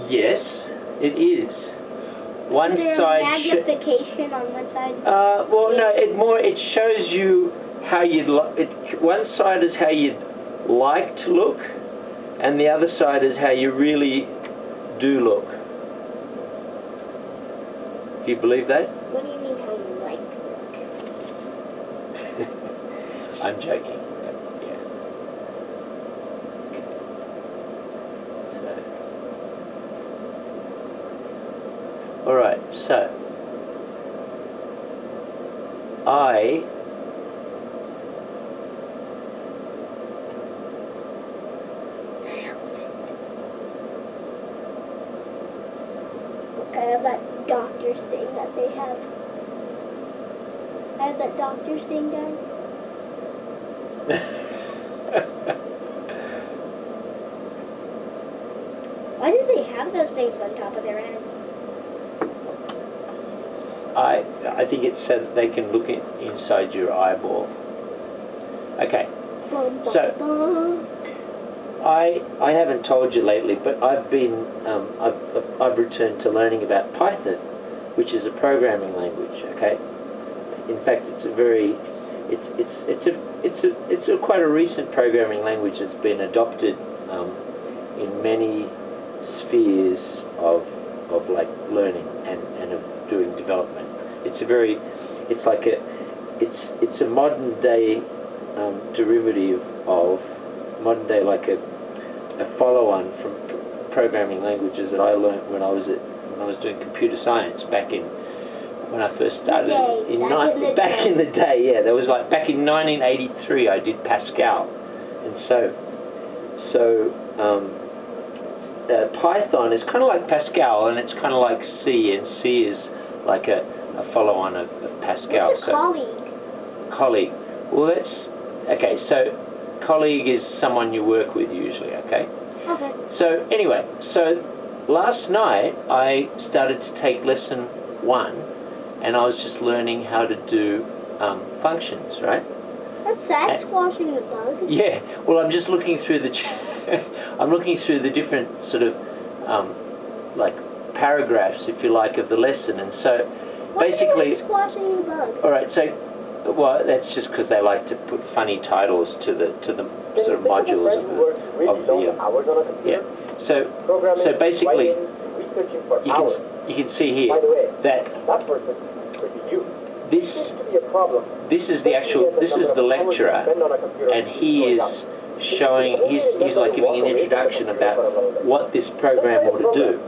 Yes, it is. One Is there side. magnification on one side? Well, no. It shows you how you'd one side is how you'd like to look, and the other side is how you really do look. Do you believe that? What do you mean how you like to look? I'm joking. Yeah. So. All right. So I have that doctor's thing that they have. I have that doctor's thing down. Why do they have those things on top of their heads? I think it's so that they can look inside your eyeball. Okay. So I haven't told you lately, but I've returned to learning about Python, which is a programming language. Okay. In fact, it's quite a recent programming language that's been adopted in many spheres of like learning and of doing development. It's a modern day derivative of modern day, like a follow-on from programming languages that I learned when I was doing computer science back when I first started back in the day. Yeah, there was like back in 1983 I did Pascal, and so Python is kind of like Pascal, and it's kind of like C, and C is like a follow-on of Pascal. What's a colleague? Colleague. Well, that's okay. So colleague is someone you work with usually. Okay. Okay. So anyway, last night I started to take lesson 1, and I was just learning how to do functions, right? That's squashing the bug. Yeah. Well, I'm just looking through the I'm looking through the different sort of like paragraphs, if you like, of the lesson, and so basically. Why are you squashing the bug? All right. So, well, that's just because they like to put funny titles to the sort of modules of the yeah. So basically, you can see here that this is the lecturer, and he is showing, he's like giving an introduction about what this program ought to do,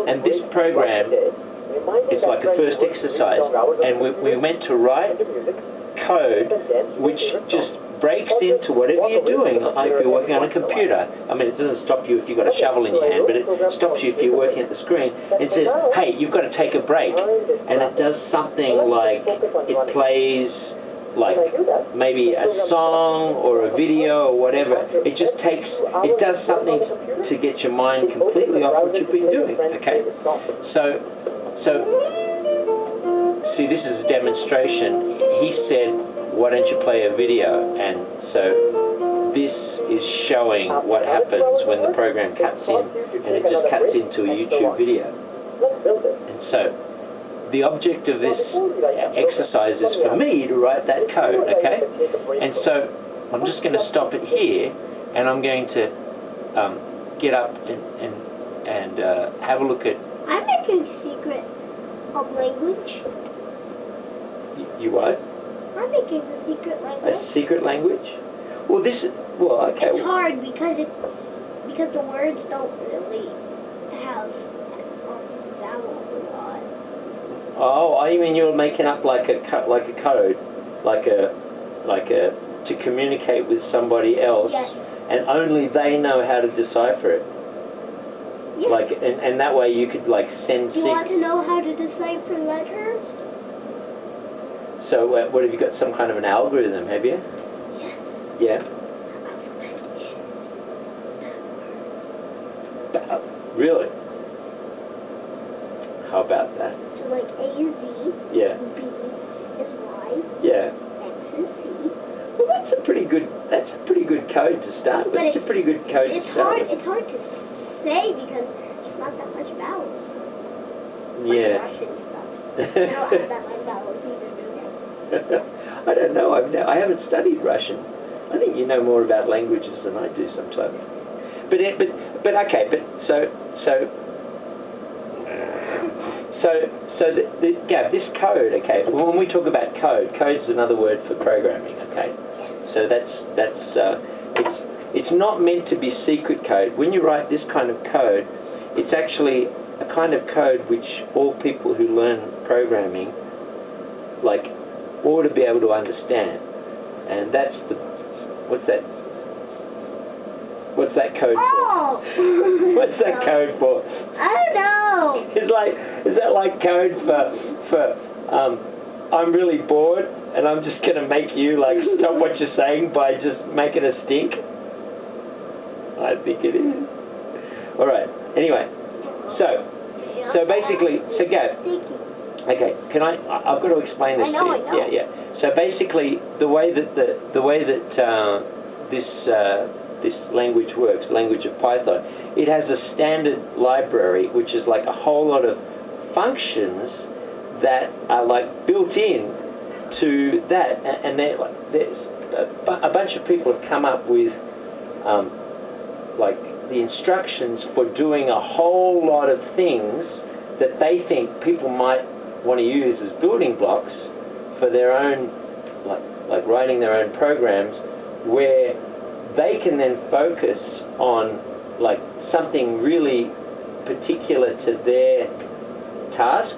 and this program is like a first exercise, and we meant to write code which just breaks into whatever you're doing. Like if you're working on a computer, I mean, it doesn't stop you if you've got a shovel in your hand, but it stops you if you're working at the screen. It says, hey, you've got to take a break, and it does something like it plays like maybe a song or a video or whatever. It does something to get your mind completely off what you've been doing. Okay, so see, this is a demonstration. He said, why don't you play a video? And so this is showing what happens when the program cuts in, and it just cuts into a YouTube video. And so the object of this exercise is for me to write that code, okay? And so I'm just going to stop it here, and I'm going to get up and have a look at... I'm making a secret language. You what? I'm making a secret language. A secret language? Well, okay. It's hard because the words don't really have vowels a lot. Oh, you mean you're making up like a code, to communicate with somebody else, yes. And only they know how to decipher it. Yes. Like, and that way you could like send. Do you want to know how to decipher letters? So, what have you got? Some kind of an algorithm, have you? Yes. Yeah. Really? How about that? So like A is Z, yeah. B is Y, yeah. X is C. Well, that's a pretty good code to start with. It's a pretty good code to start with. It's hard to say because there's not that much vowels. Yeah. Russian stuff. They don't have that much vowels either, do they? I don't know. I haven't studied Russian. I think you know more about languages than I do sometimes. But okay. But so this code. Okay. When we talk about code, code's another word for programming. Okay. So it's not meant to be secret code. When you write this kind of code, it's actually a kind of code which all people who learn programming ought to be able to understand. And that's what's that code for? Oh! What's that code for? I don't know. Is that like code for I'm really bored and I'm just going to make you stop what you're saying by just making a stink? I think it is. All right. Anyway, so basically, Gav. Okay. I've got to explain this to you. I know. Yeah. So basically, the way that this language works, language of Python, it has a standard library which is like a whole lot of functions that are built in to that, and there's a bunch of people have come up with the instructions for doing a whole lot of things that they think people might want to use as building blocks for their own, like writing their own programs, where they can then focus on something really particular to their task,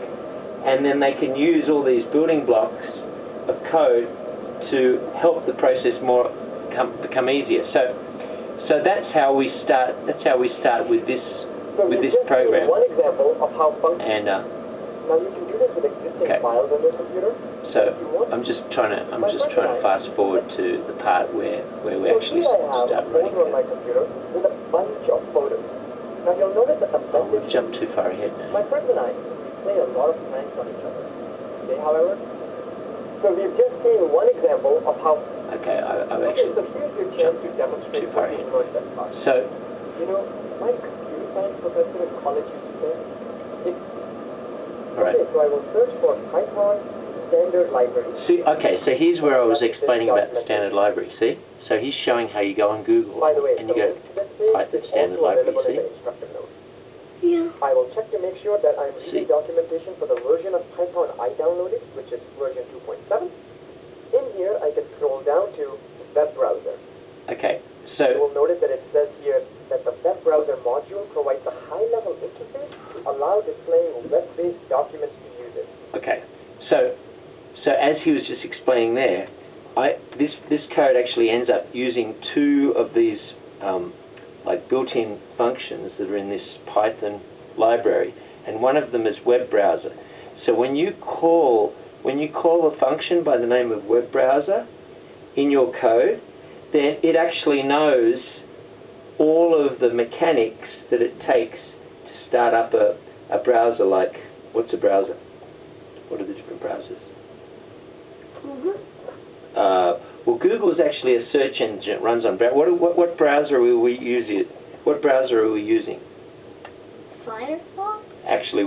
and then they can use all these building blocks of code to help the process become easier. So that's how we start. That's how we start with this program. One example of how functions. And now you can do this with existing files on your computer. So I'm just trying to fast forward to the part where we actually start running. On my computer with a bunch of photos. Now you'll notice that the we've jumped too far ahead now. My friends and I play a lot of pranks on each other. Okay, however. So we've just seen one example of how. Okay, I've actually so here's your chance to demonstrate too far ahead. So, my computer science professor in college used to say, all right. Okay, so I will search for Python standard library. See, okay, so here's where I was explaining about the standard library. See, so he's showing how you go on Google By the way, and you go Python standard library. See. Yeah. I will check to make sure that I'm reading documentation for the version of Python I downloaded, which is version 2.7. In here, I can scroll down to web browser. Okay, so you will notice that it says here that the web browser module provides a high-level interface to allow displaying web-based documents to users. Okay, so as he was just explaining there, this code actually ends up using two of these built-in functions that are in this Python library, and one of them is web browser. So when you call a function by the name of web browser in your code, then it actually knows all of the mechanics that it takes to start up a browser. Like, what's a browser? What are the different browsers? Well, Google is actually a search engine. It runs on what browser are we using? What browser are we using? Firefox? Actually,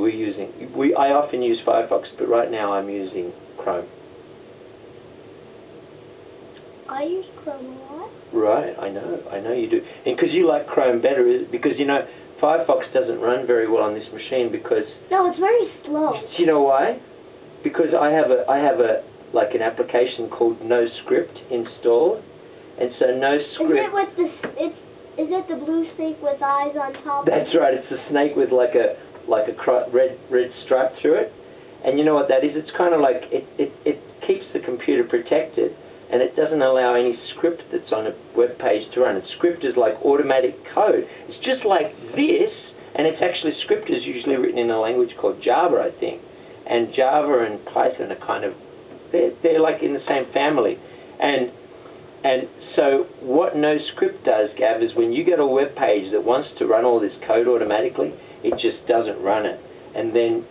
I often use Firefox, but right now I'm using Chrome. I use Chrome a lot. Right, I know you do. And because you like Chrome better, because Firefox doesn't run very well on this machine because. No, it's very slow. Do you know why? Because I have an application called NoScript installed, and so NoScript. Is it the blue snake with eyes on top? That's right. It's the snake with like a red stripe through it, and you know what that is? It's kind of like it keeps the computer protected, and it doesn't allow any script that's on a web page to run. And script is like automatic code. It's just like this, and it's actually script is usually written in a language called Java, I think, and Java and Python are kind of they're like in the same family, and so what NoScript does, Gav, is when you get a web page that wants to run all this code automatically, it just doesn't run it, and then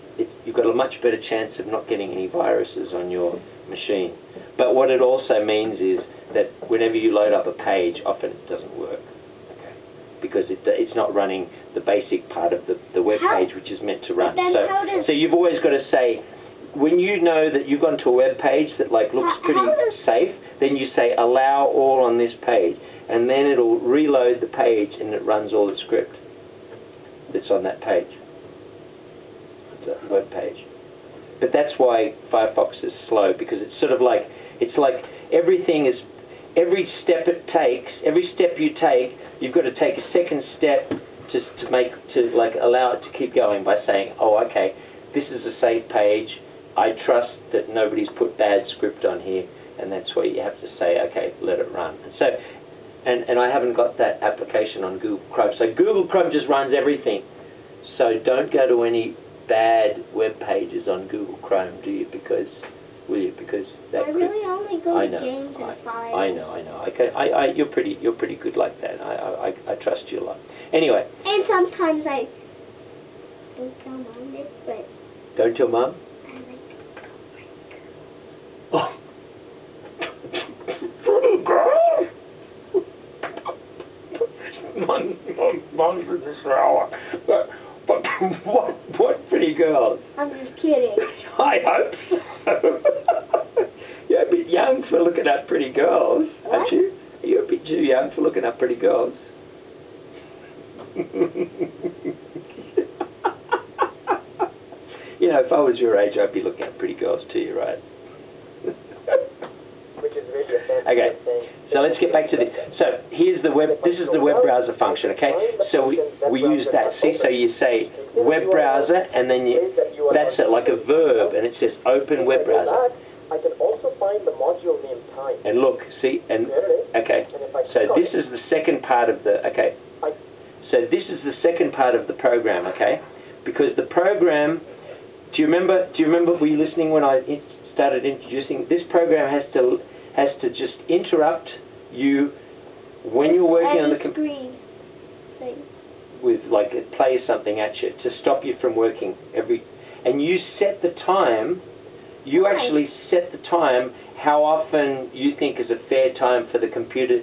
you've got a much better chance of not getting any viruses on your machine. But what it also means is that whenever you load up a page, often it doesn't work. Okay. because it's not running the basic part of the web page which is meant to run. Then how does... So you've always got to say, when you know that you've gone to a web page that like looks pretty safe, then you say allow all on this page, and then it'll reload the page and it runs all the script that's on that page, the web page. But that's why Firefox is slow, because it's sort of like, it's like everything is, every step it takes, every step you take, you've got to take a second step to like allow it to keep going by saying, oh, okay, this is a safe page. I trust that nobody's put bad script on here, and that's why you have to say, okay, let it run. And so, and I haven't got that application on Google Chrome. So Google Chrome just runs everything. So don't go to any bad web pages on Google Chrome, do you? Because, will you? Because that I really only go to games and files. I know. Okay, you're pretty good like that. I trust you a lot. Anyway. And sometimes I don't tell Mom this, but... Don't tell Mom? Oh. Pretty girl! Mom's in the shower. But what pretty girls? I'm just kidding. I hope so. You're a bit young for looking at pretty girls, aren't you? You're a bit too young for looking at pretty girls. You know, if I was your age, I'd be looking at pretty girls too, right? Okay, so let's get back to this. So here's the web. This is the web browser function. Okay, so we use that. See, so you say web browser, and then that's it, like a verb, and it says open web browser. I can also find the module name time. And look, see, and okay. So this is the second part of the. Okay. So this is the second part of the program. Okay, because the program. Do you remember? Were you listening when I started introducing? This program has to just interrupt you when you're working on the computer with like it plays something at you to stop you from working and you set the time. You actually set the time how often you think is a fair time for the computer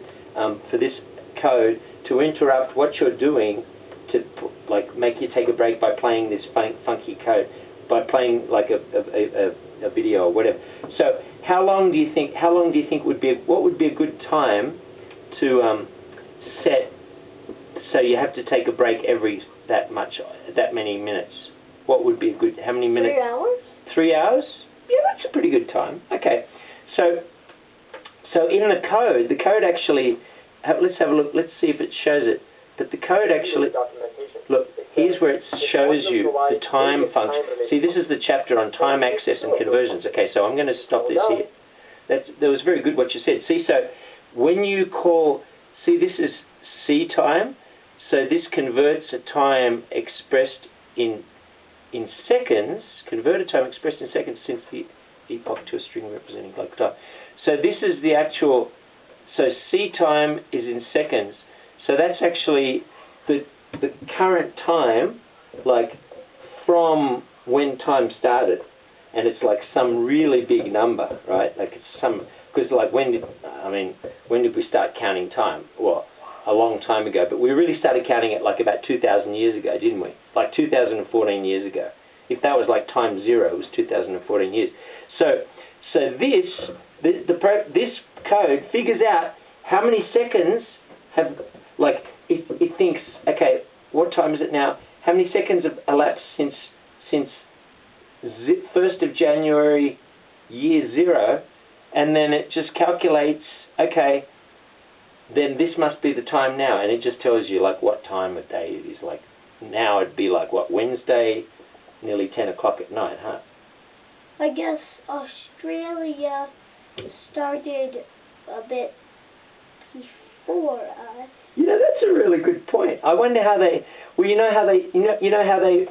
for this code to interrupt what you're doing to like make you take a break by playing this funky code. By playing like a video or whatever. So how long do you think what would be a good time to set, so you have to take a break every that many minutes? What would be a good, how many minutes? 3 hours? 3 hours? Yeah, that's a pretty good time. Okay. So in the code actually, let's have a look, let's see if it shows it. But the code actually, look, here's where it shows you the time function. See, this is the chapter on time access and conversions. Okay, so I'm going to stop this here. That was very good what you said. See, so when you call, see, this is C time. So this converts a time expressed in seconds, converted time expressed in seconds since the epoch to a string representing like time. So this is the actual, so C time is in seconds. So that's actually the current time, like from when time started, and it's like some really big number, right? Like it's some, because like when did we start counting time? Well, a long time ago, but we really started counting it like about 2,000 years ago, didn't we? Like 2014 years ago. If that was like time zero, it was 2014 years. So this code figures out how many seconds have, like, it thinks, okay, what time is it now? How many seconds have elapsed since 1st of January, year 0, and then it just calculates, okay, then this must be the time now, and it just tells you like what time of day it is. Like now it'd be like what, Wednesday, nearly 10 o'clock at night, huh? I guess Australia started a bit before us. You know, that's a really good point. I wonder how they, well, you know how they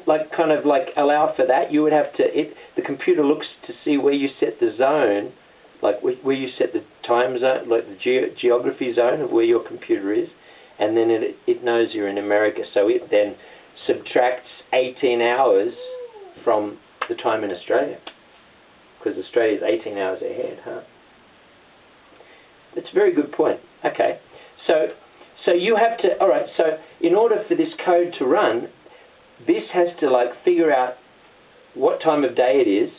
like kind of like allow for that. You would have to, the computer looks to see where you set the zone, like where you set the time zone, like the geography zone of where your computer is, and then it knows you're in America, so it then subtracts 18 hours from the time in Australia, because Australia is 18 hours ahead, huh? That's a very good point. Okay, so So you have to, all right, so in order for this code to run, this has to like figure out what time of day it is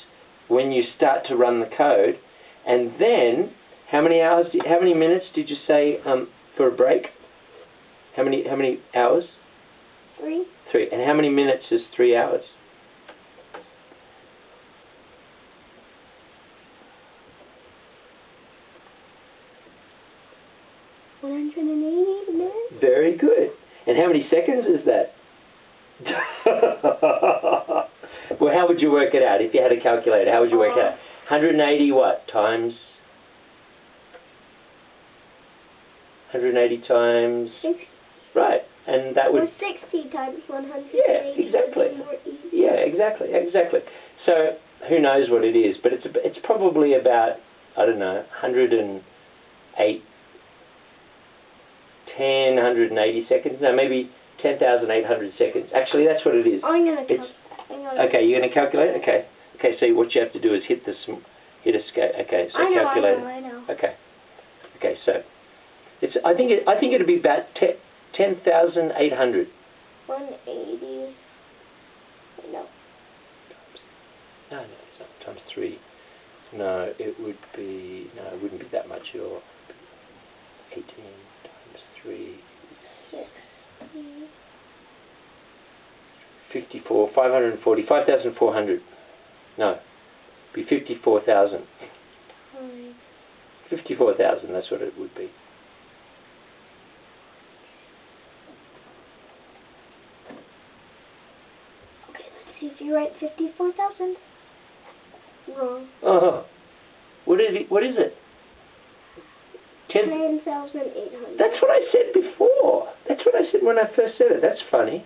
when you start to run the code, and then how many minutes did you say for a break? How many hours? 3. 3. And how many minutes is 3 hours? 180 minutes. Very good. And how many seconds is that? Well, how would you work it out if you had a calculator? How would you work it out? 180 what times? 180 times. 60. Right, and that would. Or 60 times 180. Yeah, exactly. Would be more easy. Yeah, exactly. So who knows what it is? But it's probably about, I don't know, 180 seconds. No, maybe 10,800 seconds. Actually, that's what it is. I'm gonna. Okay, you're gonna calculate. Okay. So what you have to do is hit a scale. Okay. So calculate. I know. Okay. So it's. I think it'll be about 10,800. 180. No. No, it's not times 3. No, it would be. No, it wouldn't be that much at all. 18 times 3. 60. 54, 540, 5,400. No, be 54,000. 54,000, that's what it would be. Okay, let's see if you write 54,000. Wrong. Oh, what is it? 10,800. That's what I said before. That's what I said when I first said it. That's funny.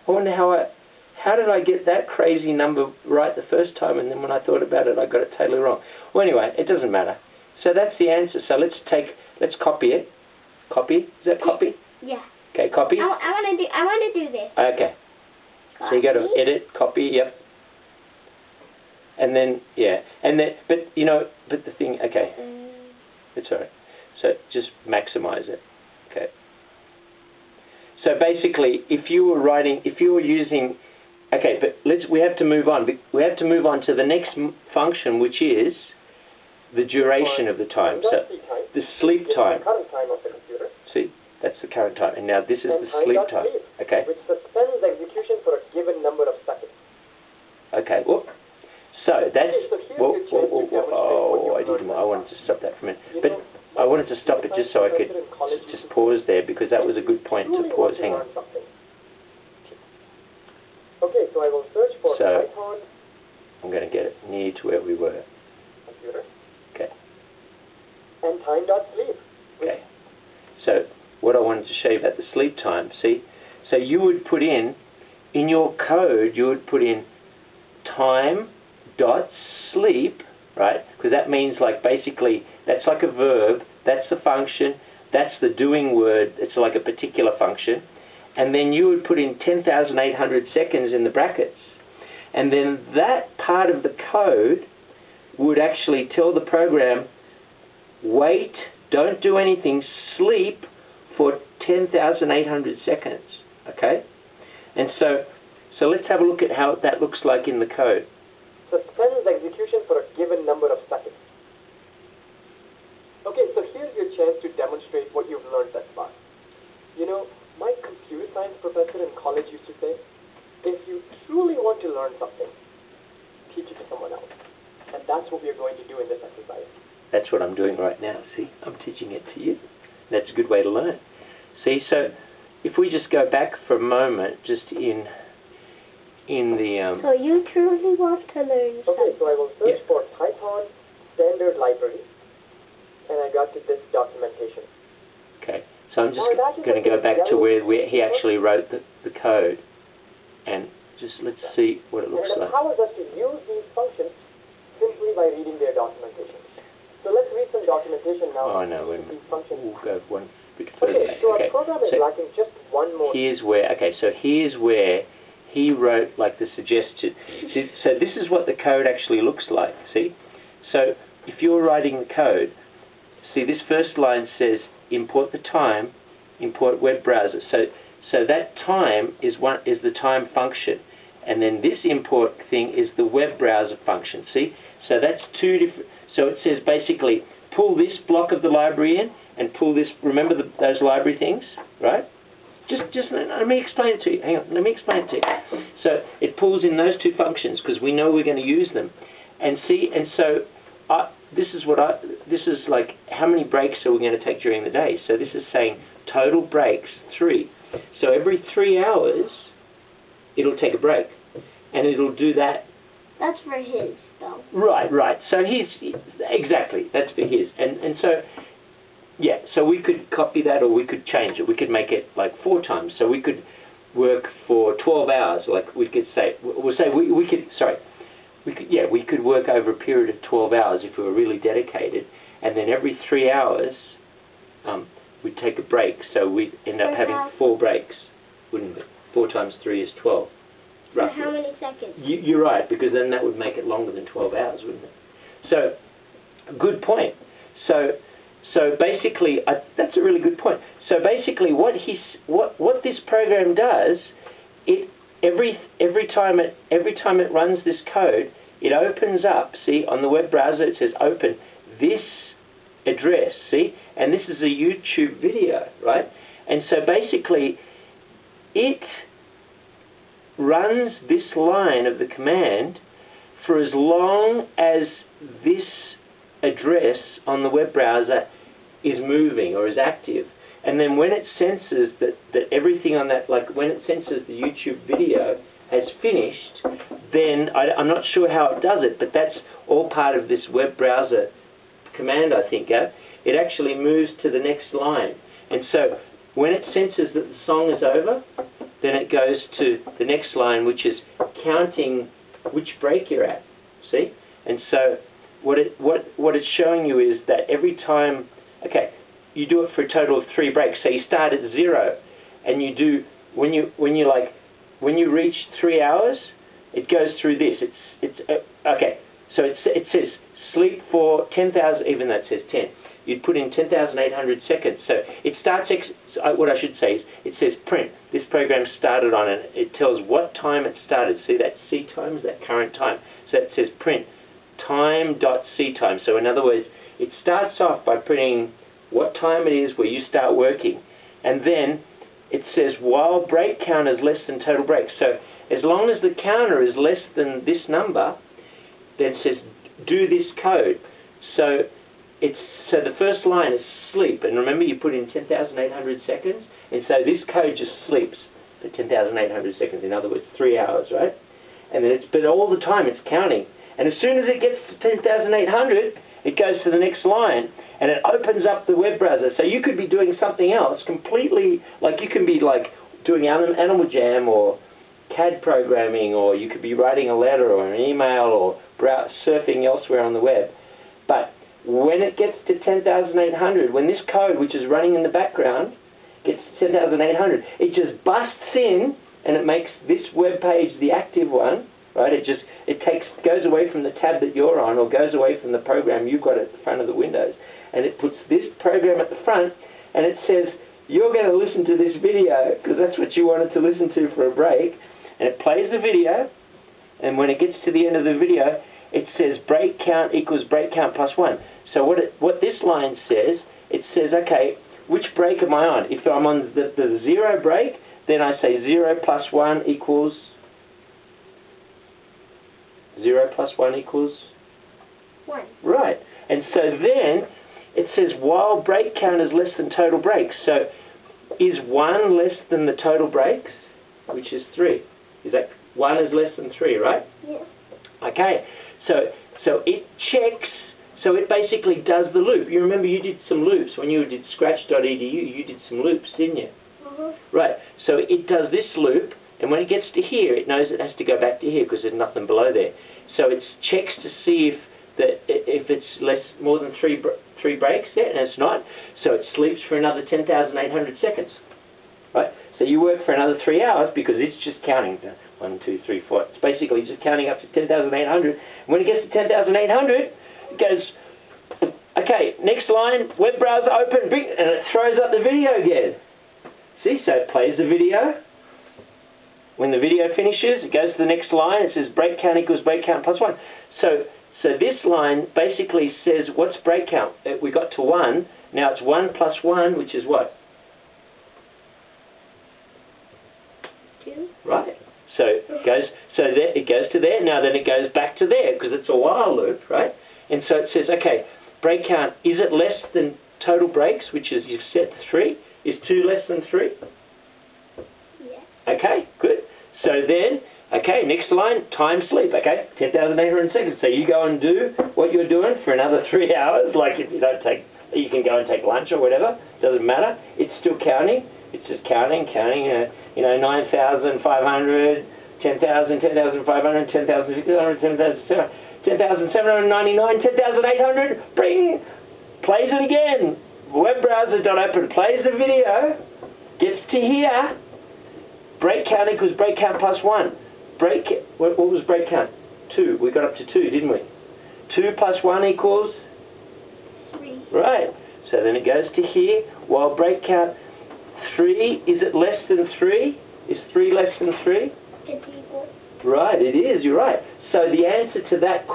I wonder how did I get that crazy number right the first time, and then when I thought about it, I got it totally wrong. Well, anyway, it doesn't matter. So that's the answer. So let's copy it. Copy? Is that copy? Yeah. Okay, copy. I want to do this. Okay. Copy. So you go to edit, copy, yep. And then but the thing. Okay, it's alright. So just maximize it. Okay. So basically, if you were using, okay, but we have to move on. We have to move on to the next function, which is the duration of the time. So the sleep time. See, that's the current time, and now this is the sleep time. Okay. Which suspends execution for a given number of seconds. Okay. Well, so that's. I wanted to stop that for a minute, but I wanted to stop it just so I could just pause there, because that was a good point to pause. Hang on. Okay, so I will search for Python. I'm going to get it near to where we were. Computer. Okay. And time.sleep. Okay. So what I wanted to show you about the sleep time, see? So you would put in your code, you would put in time.sleep, right? Because that means like basically that's like a verb, that's the function, that's the doing word, it's like a particular function. And then you would put in 10,800 seconds in the brackets. And then that part of the code would actually tell the program, wait, don't do anything, sleep for 10,800 seconds. Okay? And so let's have a look at how that looks like in the code. Suspends execution for a given number of seconds. Okay, so here's your chance to demonstrate what you've learned thus far. You know, my computer science professor in college used to say, if you truly want to learn something, teach it to someone else. And that's what we're going to do in this exercise. That's what I'm doing right now. See, I'm teaching it to you. That's a good way to learn. See, so if we just go back for a moment, just in the... So you truly want to learn something. Okay, so I will search for Python standard library, and I got to this documentation. Okay, so I'm just going to go back to where he actually wrote the code, and just let's see what it looks like. And it empowers us to use these functions simply by reading their documentation. So let's read some documentation now. Oh no, wait a minute. We'll go one bit further back. So our program is lacking just one more. Here's where he wrote like the suggestion. See, so this is what the code actually looks like. See, so if you're writing the code, see this first line says import the time import web browser. So that time is the time function, and then this import thing is the web browser function. See, so that's two different. So it says basically pull this block of the library in and pull this. Remember those library things, right? Just let me explain it to you. Hang on, let me explain it to you. So it pulls in those two functions because we know we're going to use them, and see, and so this is like how many breaks are we going to take during the day. So this is saying total breaks 3. So every 3 hours, it'll take a break, and it'll do that. That's for his, though. Right. So exactly, that's for his, and so yeah. So we could copy that, or we could change it. We could make it like 4 times. So we could work for 12 hours. Like we could say, we could work over a period of 12 hours if we were really dedicated, and then every 3 hours, we'd take a break, so we'd end up having 4 breaks, wouldn't we? 4 times 3 is 12, roughly. For how many seconds? You're right, because then that would make it longer than 12 hours, wouldn't it? So, good point. So basically, that's a really good point. So basically, what this program does, every time it runs this code, it opens up. See, on the web browser, it says open this address, see, and this is a YouTube video, right? And so basically it runs this line of the command for as long as this address on the web browser is moving or is active, and then when it senses that everything on that, like when it senses the YouTube video has finished, then I'm not sure how it does it, but that's all part of this web browser command, I think. It actually moves to the next line, and so when it senses that the song is over, then it goes to the next line, which is counting which break you're at. See, and so what it's showing you is that every time, okay, you do it for a total of 3 breaks. So you start at 0, and you do when you reach 3 hours, it goes through this. Okay. So it says sleep for 10,000, even though it says 10. You'd put in 10,800 seconds. So it starts, what I should say is, it says print. This program started on it. It tells what time it started. See that C time is that current time. So it says print time.C time. So in other words, it starts off by printing what time it is where you start working. And then it says while break count is less than total breaks. So as long as the counter is less than this number, then it says do this code. So the first line is sleep, and remember you put in 10,800 seconds, and so this code just sleeps for 10,800 seconds. In other words, 3 hours, right? And then but all the time it's counting, and as soon as it gets to 10,800, it goes to the next line, and it opens up the web browser. So you could be doing something else completely, like you can be like doing Animal Jam or CAD programming, or you could be writing a letter or an email or surfing elsewhere on the web. But when it gets to 10,800, when this code, which is running in the background, gets to 10,800, it just busts in and it makes this web page the active one, right? It goes away from the tab that you're on, or goes away from the program you've got at the front of the Windows, and it puts this program at the front, and it says, you're going to listen to this video because that's what you wanted to listen to for a break, and it plays the video, and when it gets to the end of the video, it says break count equals break count plus 1. So what this line says, it says, okay, which break am I on? If I'm on the 0 break, then I say 0 plus 1 equals 0 plus 1 equals 1. Right. And so then it says while break count is less than total breaks. So is 1 less than the total breaks, which is 3? Is that 1 is less than 3, right? Yes. Okay. So it checks. So it basically does the loop. You remember you did some loops when you did scratch.edu. You did some loops, didn't you? Mm-hmm. Right. So it does this loop, and when it gets to here, it knows it has to go back to here because there's nothing below there. So it checks to see if it's more than three breaks there, and it's not. So it sleeps for another 10,800 seconds. Right. So you work for another 3 hours because it's just counting 1, 2, 3, 4. It's basically just counting up to 10,800. When it gets to 10,800, it goes, okay, next line, web browser open, and it throws up the video again. so it plays the video. When the video finishes, it goes to the next line. It says break count equals break count plus 1. So this line basically says what's break count? We got to 1. Now it's 1 plus 1, which is what? 2. Right. So it goes to there. Now then it goes back to there because it's a while loop, right? And so it says, okay, break count, is it less than total breaks, which is you've set 3? Is 2 less than 3? Yeah. Okay, good. So then, okay, next line, time sleep, okay, 10,800 seconds. So you go and do what you're doing for another 3 hours, like if you don't take, you can go and take lunch or whatever, doesn't matter. It's still counting. It's just counting, 9,500, 10,000, 10,500, 10,600, 10,700, 10,799, 10,800, bring, plays it again. Web browser.open, plays the video, gets to here, break count equals break count plus 1. What was break count? 2. We got up to 2, didn't we? 2 plus 1 equals? 3. Right. So then it goes to here, while break count 3, is it less than 3? Is 3 less than 3? It's equal. Right, it is, you're right. So the answer to that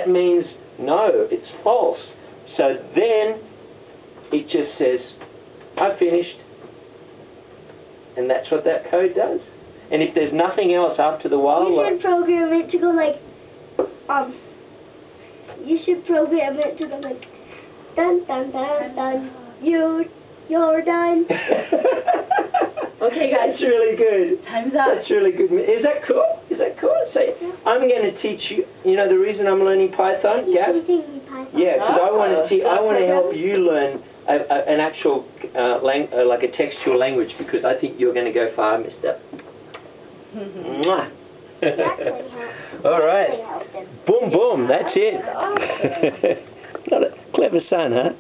means no, it's false. So then it just says, I finished. And that's what that code does. And if there's nothing else after the while... You should program it to go like, you should program it to go like, dun dun dun dun, you're done. Okay, guys. That's really good. Time's up. That's really good. Is that cool? Is that cool? So I'm going to teach you, the reason I'm learning Python, He's Gav? teaching me Python. Yeah, because I want to help you learn an actual, like a textual language, because I think you're going to go far, mister. Mwah. All right. Boom, boom. That's it. Not a clever son, huh?